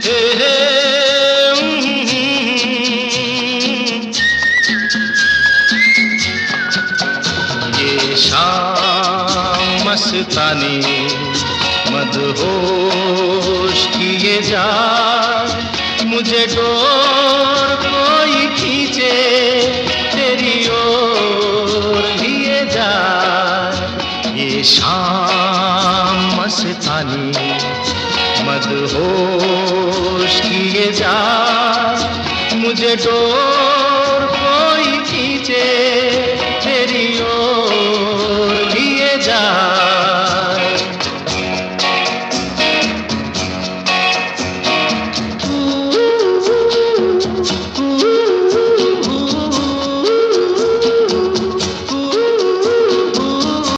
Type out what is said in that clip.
हे हे ये शाम मस्तानी मदहोश किए जा, मुझे डोर कोई खींचे तेरी ओर लिए जा। ये शाम मस्तानी मदहोश किए जा, मुझे डोर कोई खींचे तेरी ओर लिए जा।